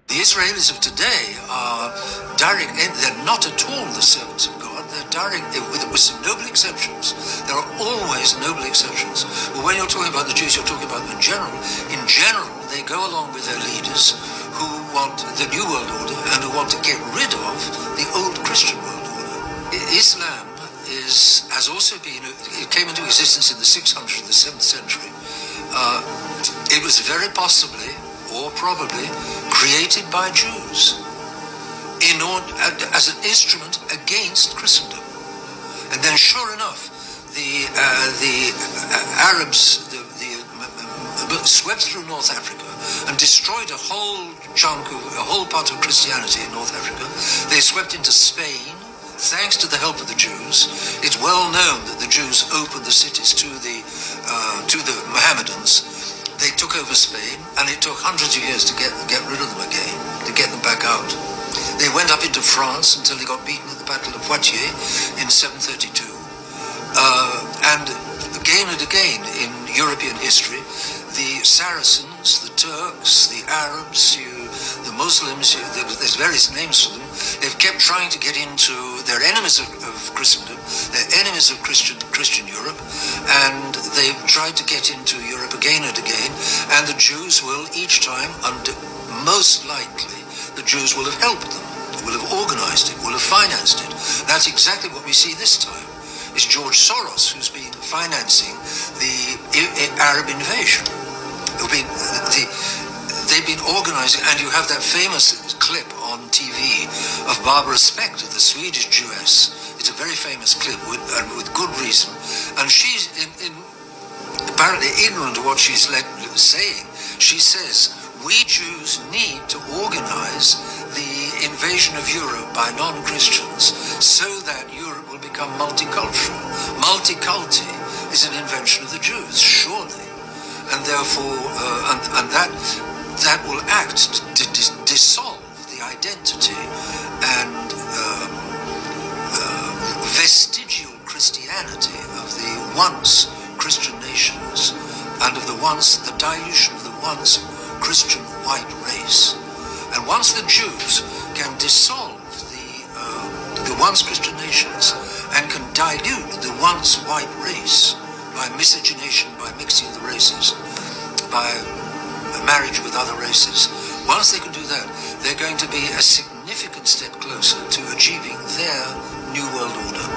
The Israelis of today are direct, they're not at all the servants of God, they're direct, with some noble exceptions. There are always noble exceptions. But when you're talking about the Jews, you're talking about them in general. In general, they go along with their leaders who want the New World Order and who want to get rid of the old Christian world order. Islam has also been, it came into existence in the 600s, the 7th century. It was very possibly, or probably, created by Jews as an instrument against Christendom. And then, sure enough, the Arabs swept through North Africa and destroyed a whole part of Christianity in North Africa. They swept into Spain. Thanks to the help of the Jews. It's well known that the Jews opened the cities to the Mohammedans. They took over Spain, and it took hundreds of years to get rid of them again, to get them back out. They went up into France until they got beaten at the Battle of Poitiers in 732. And again and again in European history, the Saracens, the Turks, the Arabs, the Muslims, there's various names for them, they've kept trying to get into, they're enemies of Christendom, they're enemies of Christian Europe, and they've tried to get into Europe again and again, and the Jews will each time, most likely, the Jews will have helped them, will have organized it, will have financed it. That's exactly what we see this time. It's George Soros who's been financing the Arab invasion. They've been organizing, and you have that famous clip on TV of Barbara Spector, the Swedish Jewess. It's a very famous clip, with good reason. And she's apparently ignorant of what she's saying. She says, we Jews need to organize the invasion of Europe by non-Christians so that Europe will become multicultural. Multiculti is an invention of the Jews, surely. And therefore, that will act to dissolve the identity and vestigial Christianity of the once Christian nations and of the dilution of the once Christian white race. And once the Jews can dissolve the once Christian nations and can dilute the once white race by miscegenation, by mixing the races, by marriage with other races, once they can do that, they're going to be a significant step closer to achieving their New World Order.